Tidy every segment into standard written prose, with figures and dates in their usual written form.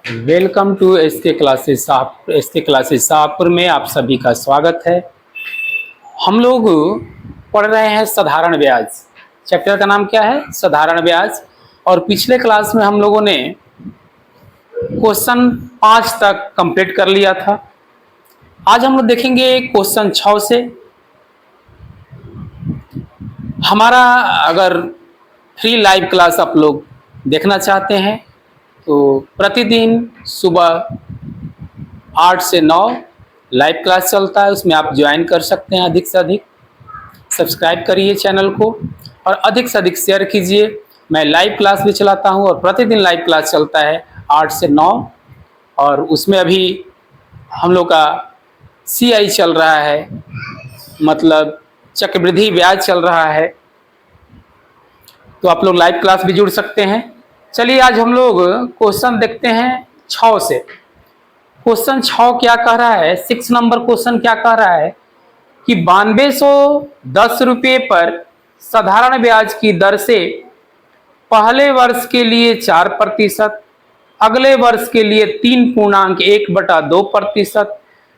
Welcome to S के classes Shahpur में आप सभी का स्वागत है। हम लोग पढ़ रहे हैं साधारण ब्याज। चैप्टर का नाम क्या है? साधारण ब्याज। और पिछले क्लास में हम लोगों ने क्वेश्चन 5 तक कंप्लीट कर लिया था। आज हम लोग देखेंगे क्वेश्चन 6 से। हमारा अगर फ्री लाइव क्लास आप लोग देखना चाहते हैं तो प्रतिदिन सुबह 8 से 9 लाइव क्लास चलता है, उसमें आप ज्वाइन कर सकते हैं। अधिक से अधिक सब्सक्राइब करिए चैनल को और अधिक से अधिक शेयर कीजिए। मैं लाइव क्लास भी चलाता हूं और प्रतिदिन लाइव क्लास चलता है 8 से 9। और उसमें अभी हम लोग का CI चल रहा है, मतलब चक्रवृद्धि ब्याज चल रहा है, तो आप लोग लाइव क्लास भी जुड़ सकते हैं। चलिए आज हम लोग क्वेश्चन देखते हैं 6 से। क्वेश्चन 6 क्या कह रहा है? 6 नंबर क्वेश्चन क्या कह रहा है कि 9210 रुपये पर साधारण ब्याज की दर से पहले वर्ष के लिए 4%, अगले वर्ष के लिए 3.1/2%,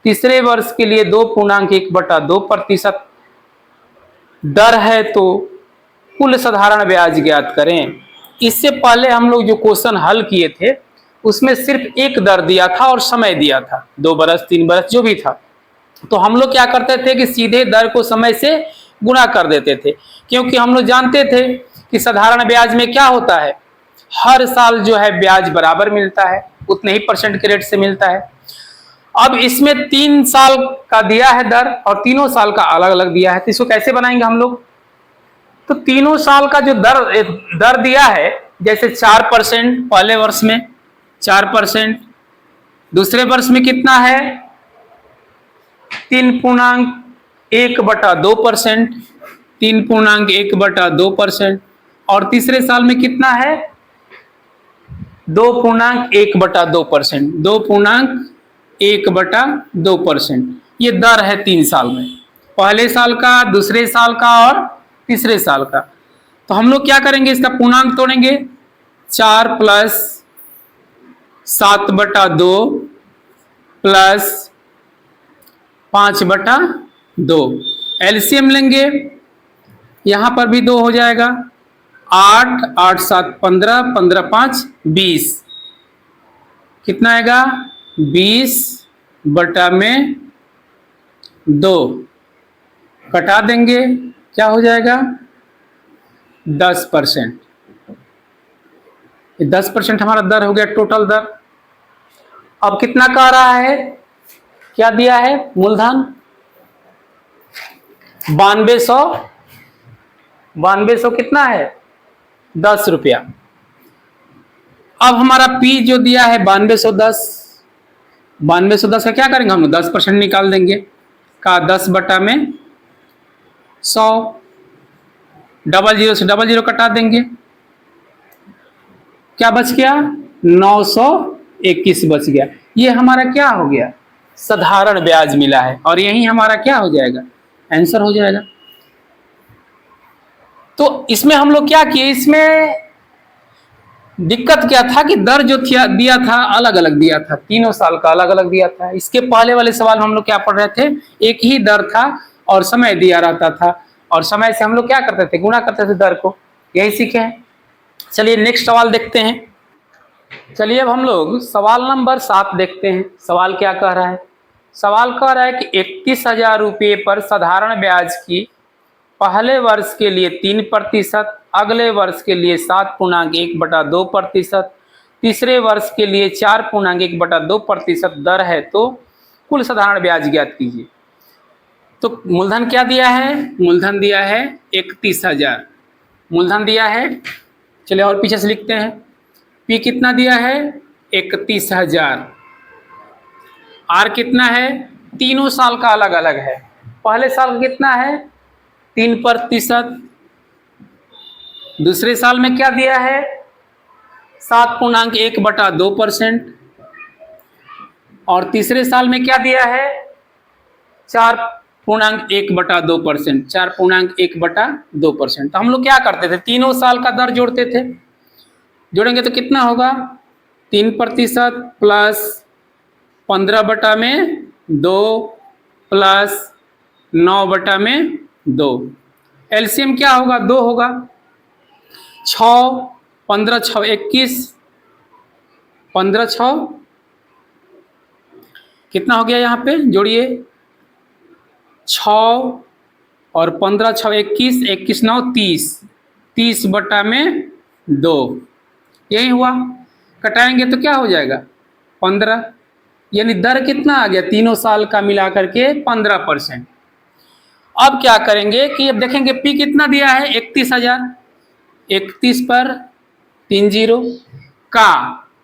तीसरे वर्ष के लिए 2.1/2% दर है, तो कुल साधारण ब्याज ज्ञात करें। इससे पहले हम लोग जो क्वेश्चन हल किए थे उसमें सिर्फ एक दर दिया था और समय दिया था, 2 बरस 3 बरस जो भी था। तो हम लोग क्या करते थे कि सीधे दर को समय से गुणा कर देते थे, क्योंकि हम लोग जानते थे कि साधारण ब्याज में क्या होता है, हर साल जो है ब्याज बराबर मिलता है, उतने ही % के रेट से मिलता है। अब इसमें 3 साल का दिया है दर और तीनों साल का अलग अलग दिया है, तो इसको कैसे बनाएंगे हम लोग? तो तीनों साल का जो दर दिया है, जैसे 4% पहले वर्ष में 4%, दूसरे वर्ष में कितना है 3.1/2%, 3.1/2%, और तीसरे साल में कितना है 2.1/2%, 2.1/2%। ये दर है 3 साल में, पहले साल का, दूसरे साल का और तीसरे साल का। तो हम लोग क्या करेंगे, इसका पूर्णांक तोड़ेंगे। 4 + 7/2 + 5/2, एलसीएम लेंगे, यहां पर भी 2 हो जाएगा। 8 8 7 15, 15 5 20, कितना आएगा 20/2, कटा देंगे, क्या हो जाएगा 10%। 10% हमारा दर हो गया, टोटल दर। अब कितना कह रहा है, क्या दिया है मूलधन 9200 कितना है 10 रुपया। अब हमारा P जो दिया है 9210 का क्या करेंगे हम 10% निकाल देंगे, का 10/100, 00 से 00 कटा देंगे, क्या बच गया 921 बच गया। ये हमारा क्या हो गया, साधारण ब्याज मिला है, और यही हमारा क्या हो जाएगा, आंसर हो जाएगा। तो इसमें हम लोग क्या किए, इसमें दिक्कत क्या था कि दर जो दिया था अलग अलग दिया था, तीनों साल का अलग अलग दिया था। इसके पहले वाले सवाल में हम लोग क्या पढ़ रहे थे, एक ही दर था और समय दिया रहता था, और समय से हम लोग क्या करते थे, गुणा करते थे दर को, यही सीखे हैं। चलिए नेक्स्ट सवाल देखते हैं। चलिए अब हम लोग सवाल नंबर 7 देखते हैं। सवाल क्या कह रहा है, सवाल कह रहा है कि 31,000 रुपये पर साधारण ब्याज की पहले वर्ष के लिए 3%, अगले वर्ष के लिए 7.1/2%, तीसरे वर्ष के लिए 4.1/2% दर है, तो कुल साधारण ब्याज ज्ञात कीजिए। तो मूलधन क्या दिया है, मूलधन दिया है 31,000, मूलधन दिया है। चलिए और पीछे से लिखते हैं, P कितना दिया है 31,000, R कितना है, तीनों साल का अलग अलग है। पहले साल कितना है 3%, दूसरे साल में क्या दिया है 7.1/2%, और तीसरे साल में क्या दिया है 4.1/2%, 4.1/2%। तो हम लोग क्या करते थे, तीनों साल का दर जोड़ते थे, जोड़ेंगे तो कितना होगा 3% प्लस 15/2 प्लस 9/2। एलसीएम क्या होगा? 2 होगा। 6 15 6 21, 15 6 कितना हो गया? यहाँ पे जोड़िए, 6 और 15 6 21, 21 9 30, 30/2 यही हुआ। कटाएंगे तो क्या हो जाएगा? 15। यानी दर कितना आ गया? तीनों साल का मिला करके 15%। अब क्या करेंगे कि अब देखेंगे पी कितना दिया है? 31,000। 31 पर 3 जीरो का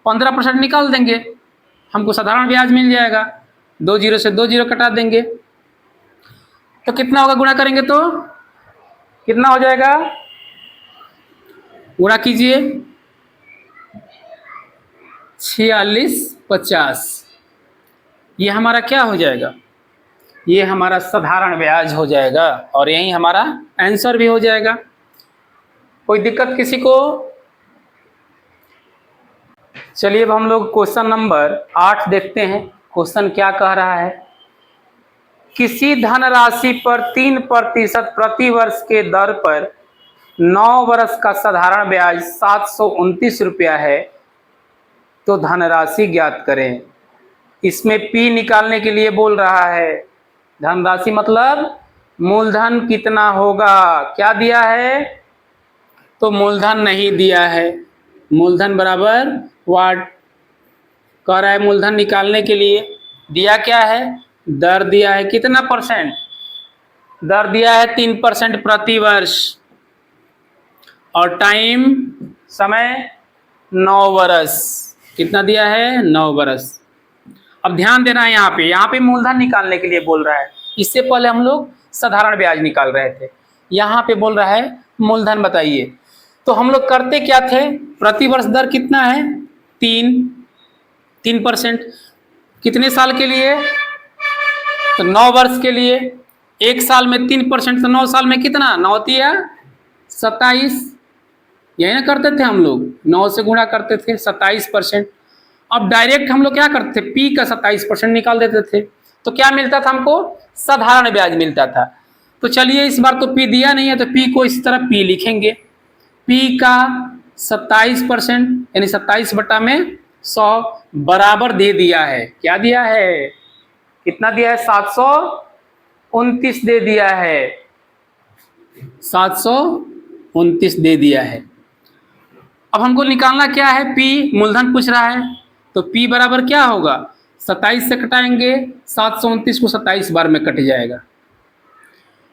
15% निकाल देंगे, हमको साधारण ब्याज मिल जाएगा। 2 जीरो से 2 जीरो कटा देंगे तो कितना होगा? गुणा करेंगे तो कितना हो जाएगा? गुणा कीजिए, 4650। ये हमारा क्या हो जाएगा? ये हमारा साधारण ब्याज हो जाएगा और यही हमारा आंसर भी हो जाएगा। कोई दिक्कत किसी को? चलिए अब हम लोग क्वेश्चन नंबर 8 देखते हैं। क्वेश्चन क्या कह रहा है? किसी धनराशि पर 3% प्रति वर्ष के दर पर 9 वर्ष का साधारण ब्याज 729 रुपया है, तो धनराशि ज्ञात करें। इसमें पी निकालने के लिए बोल रहा है। धनराशि मतलब मूलधन कितना होगा? क्या दिया है? तो मूलधन नहीं दिया है। मूलधन बराबर वाट कह रहा है। मूलधन निकालने के लिए दिया क्या है? दर दिया है। कितना परसेंट? दर दिया है 3% प्रति वर्ष और टाइम समय 9 वर्ष। कितना दिया है? 9 वर्ष। अब ध्यान देना है, यहाँ पे मूलधन निकालने के लिए बोल रहा है। इससे पहले हम लोग साधारण ब्याज निकाल रहे थे, यहाँ पे बोल रहा है मूलधन बताइए। तो हम लोग करते क्या थे? प्रति वर्ष दर कितना है? 3%। कितने साल के लिए? तो 9 वर्ष के लिए। एक साल में 3% तो 9 साल में कितना? 9 तिया 27। यही ना करते थे हम लोग, 9 से गुणा करते थे, 27%। अब डायरेक्ट हम लोग क्या करते थे? पी का 27% निकाल देते थे। तो क्या मिलता था हमको? साधारण ब्याज मिलता था। तो चलिए इस बार तो पी दिया नहीं है तो पी को इस तरह पी लिखेंगे। पी का 27% यानी 27/100 बराबर दे दिया है। क्या दिया है? कितना दिया है? 729 दे दिया है। 729 दे दिया है। अब हमको निकालना क्या है? पी मूलधन पूछ रहा है तो पी बराबर क्या होगा? 27 से कटाएंगे, 729 को 27 बार में कट जाएगा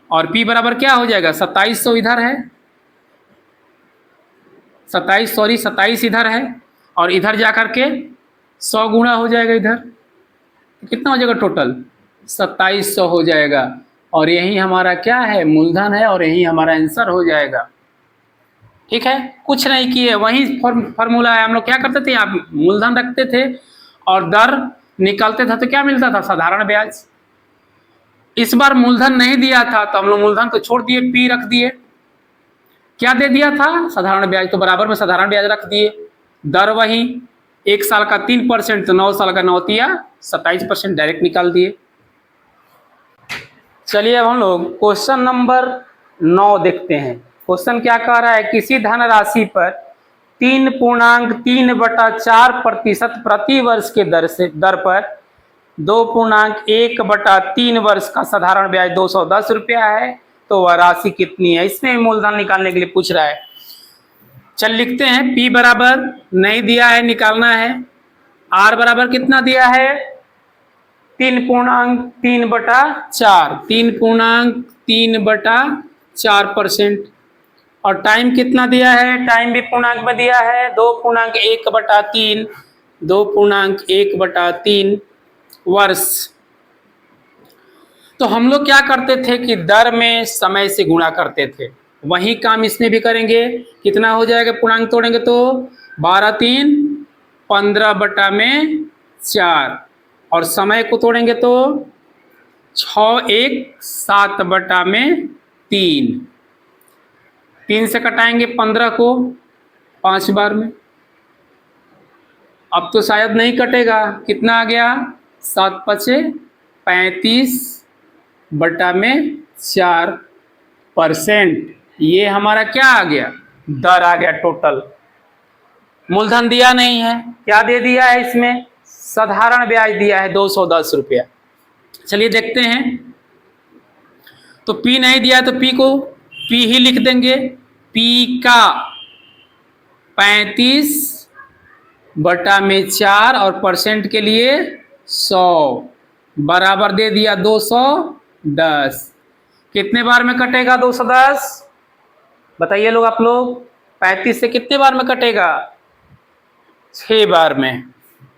और पी बराबर क्या हो जाएगा? 2700 इधर है, 27 इधर है और इधर जा करके 100 गुणा हो जाएगा इधर। तो कितना हो जाएगा टोटल? 2700 हो जाएगा और यही हमारा क्या है? मूलधन है और यही हमारा आंसर हो जाएगा। ठीक है, कुछ नहीं किए, वही फॉर्मूला है। हम लोग क्या करते थे? आप मूलधन रखते थे और दर निकालते थे तो क्या मिलता था? साधारण ब्याज। इस बार मूलधन नहीं दिया था तो हम लोग मूलधन को छोड़ दिए, पी रख दिए। क्या दे दिया था? साधारण ब्याज, तो बराबर में साधारण ब्याज रख दिए। दर वही, एक साल का 3% तो 9 साल का 9 तिया 27% डायरेक्ट निकाल दिए। चलिए अब हम लोग क्वेश्चन नंबर 9 देखते हैं। क्वेश्चन क्या कह रहा है? किसी धनराशि पर 3.3/4% प्रति वर्ष के दर पर 2.1/3 वर्ष का साधारण ब्याज 210 रुपया है, तो वह राशि कितनी है? इसमें मूलधन निकालने के लिए पूछ रहा है। चल लिखते हैं। पी बराबर नहीं दिया है, निकालना है। आर बराबर कितना दिया है? 3.3/4, 3.3/4%। और टाइम कितना दिया है? टाइम भी पूर्णांक में दिया है, 2.1/3, 2.1/3 वर्ष। तो हम लोग क्या करते थे कि दर में समय से गुणा करते थे, वही काम इसमें भी करेंगे। कितना हो जाएगा? पूर्णांक तोड़ेंगे तो 12 3 15/4 और समय को तोड़ेंगे तो 6 1 7/3। 3 से कटाएंगे 15 को 5 बार में, अब तो शायद नहीं कटेगा। कितना आ गया? 7 पचे 35 बटा में 4%। ये हमारा क्या आ गया? दर आ गया टोटल। मूलधन दिया नहीं है, क्या दे दिया है इसमें? साधारण ब्याज दिया है 210 रुपया। चलिए देखते हैं। तो पी नहीं दिया तो पी को पी ही लिख देंगे। पी का 35 बटा में 4 और परसेंट के लिए 100 बराबर दे दिया 210। कितने बार में कटेगा 210? बताइए लोग, आप लोग। 35 से कितने बार में कटेगा? 6 बार में।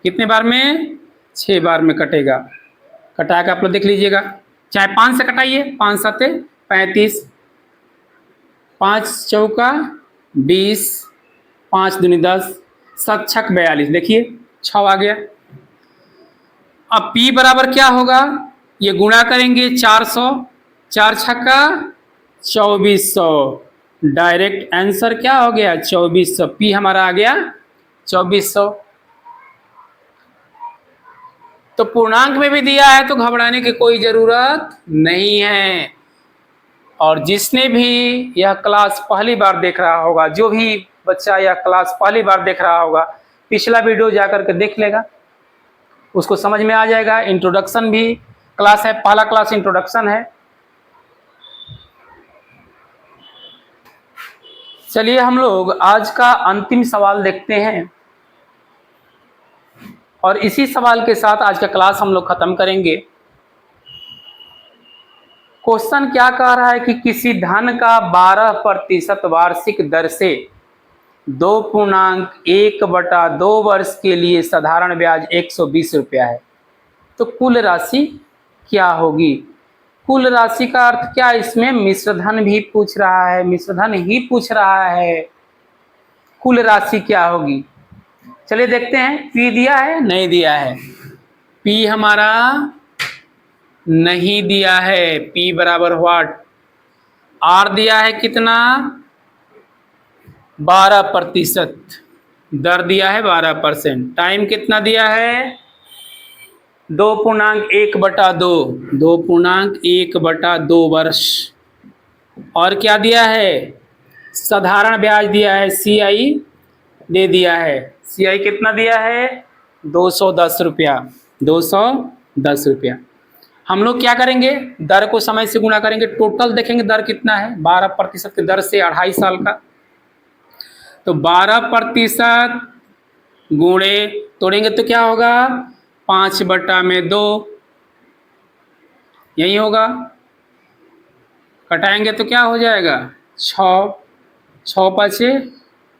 कितने बार में? 6 बार में कटेगा। कटा के आप लोग देख लीजिएगा। चाहे 5 से कटाइए, 5 सते 35, 5 चौका 20, 5 दूनी 10, 7 छक 42। देखिए 6 आ गया। अब P बराबर क्या होगा? ये गुणा करेंगे 400, 4 छक्का 2400। डायरेक्ट आंसर क्या हो गया? 2400। P हमारा आ गया 2400। तो पूर्णांक में भी दिया है तो घबराने की कोई जरूरत नहीं है। और जिसने भी यह क्लास पहली बार देख रहा होगा, जो भी बच्चा यह क्लास पहली बार देख रहा होगा, पिछला वीडियो जाकर के देख लेगा, उसको समझ में आ जाएगा। इंट्रोडक्शन भी क्लास है, पहला क्लास इंट्रोडक्शन है। चलिए हम लोग आज का अंतिम सवाल देखते हैं और इसी सवाल के साथ आज का क्लास हम लोग खत्म करेंगे। क्वेश्चन क्या कह रहा है कि किसी धन का 12% वार्षिक दर से 2.1/2 वर्ष के लिए साधारण ब्याज 120 रुपया है, तो कुल राशि क्या होगी? कुल राशि का अर्थ क्या? इसमें मिश्रधन भी पूछ रहा है, मिश्रधन ही पूछ रहा है। कुल राशि क्या होगी? चलिए देखते हैं। P दिया है? नहीं दिया है। P हमारा नहीं दिया है। P बराबर व्हाट? R दिया है कितना? 12%। दर दिया है 12%। टाइम कितना दिया है? 2.1/2, 2.1/2 वर्ष। और क्या दिया है? साधारण ब्याज दिया है, CI दे दिया है। CI कितना दिया है? 210 रुपया। 210 रुपया। हम लोग क्या करेंगे? दर को समय से गुणा करेंगे। टोटल देखेंगे दर कितना है। 12% की दर से 2.5 साल का, तो 12% गुणे तोड़ेंगे तो क्या होगा? 5/2 यही होगा। कटाएंगे तो क्या हो जाएगा? 6, 6 पचे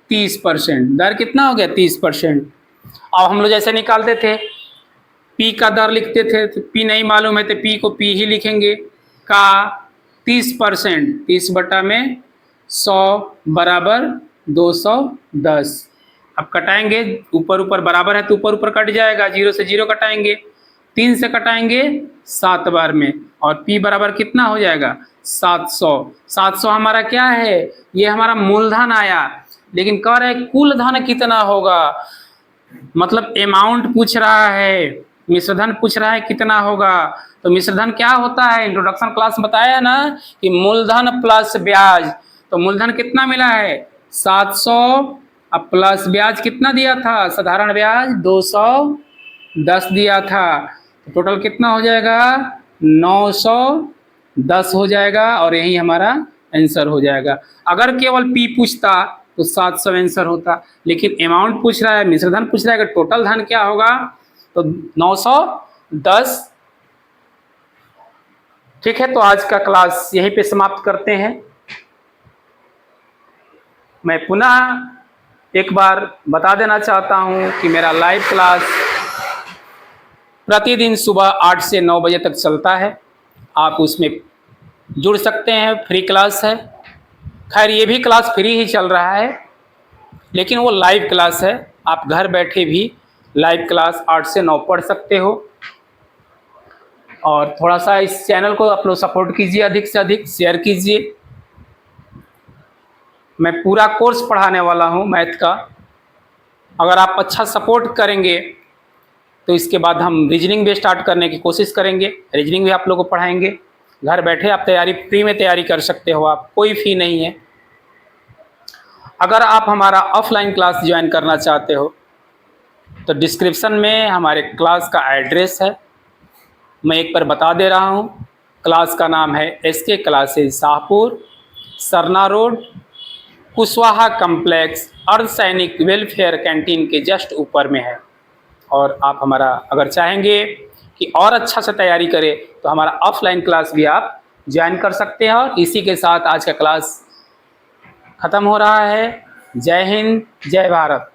30%। दर कितना हो गया? 30%। अब हम लोग जैसे निकालते थे, P का दर लिखते थे, तो P नहीं मालूम है तो P को P ही लिखेंगे। का 30%, 30 बटा में 100 बराबर 210। अब कटाएंगे, ऊपर ऊपर बराबर है तो ऊपर ऊपर कट जाएगा। 0 से 0 कटाएंगे, 3 से कटाएंगे 7 बार में, और P बराबर कितना हो जाएगा? 700। 700 हमारा क्या है? ये हमारा मूलधन आया। लेकिन कह रहे कुल धन कितना होगा, मतलब अमाउंट पूछ रहा है, मिश्रधन पूछ रहा है कितना होगा। तो मिश्रधन क्या होता है? इंट्रोडक्शन क्लास बताया ना कि मूलधन प्लस ब्याज। तो मूलधन कितना मिला है? 700। अब प्लस ब्याज कितना दिया था? साधारण ब्याज 210 दिया था। तो टोटल कितना हो जाएगा? 910 हो जाएगा, और यही हमारा आंसर हो जाएगा। अगर केवल P पूछता तो 700 आंसर होता, लेकिन अमाउंट पूछ रहा है, मिश्रधन पूछ रहा है कि टोटल धन क्या होगा, तो 910। ठीक है, तो आज का क्लास यहीं पे समाप्त करते हैं। मैं पुनः एक बार बता देना चाहता हूं कि मेरा लाइव क्लास प्रतिदिन सुबह 8 से 9 बजे तक चलता है। आप उसमें जुड़ सकते हैं, फ्री क्लास है। खैर ये भी क्लास फ्री ही चल रहा है, लेकिन वो लाइव क्लास है। आप घर बैठे भी लाइव क्लास 8 से 9 पढ़ सकते हो। और थोड़ा सा इस चैनल को आप लोग सपोर्ट कीजिए, अधिक से अधिक शेयर कीजिए। मैं पूरा कोर्स पढ़ाने वाला हूँ मैथ का। अगर आप अच्छा सपोर्ट करेंगे तो इसके बाद हम रीजनिंग भी स्टार्ट करने की कोशिश करेंगे। रीजनिंग भी आप लोगों को पढ़ाएंगे। घर बैठे आप तैयारी फ्री में तैयारी कर सकते हो, आप कोई फ़ी नहीं है। अगर आप हमारा ऑफलाइन क्लास ज्वाइन करना चाहते हो तो डिस्क्रिप्शन में हमारे क्लास का एड्रेस है, मैं एक बार बता दे रहा हूँ। क्लास का नाम है SK classes Shahpur, Sarna road, Kushwaha complex, अर्ध सैनिक वेलफेयर कैंटीन के जस्ट ऊपर में है। और आप हमारा अगर चाहेंगे कि और अच्छा से तैयारी करें तो हमारा ऑफलाइन क्लास भी आप ज्वाइन कर सकते हैं। और इसी के साथ आज का क्लास ख़त्म हो रहा है। जय हिंद, जय भारत।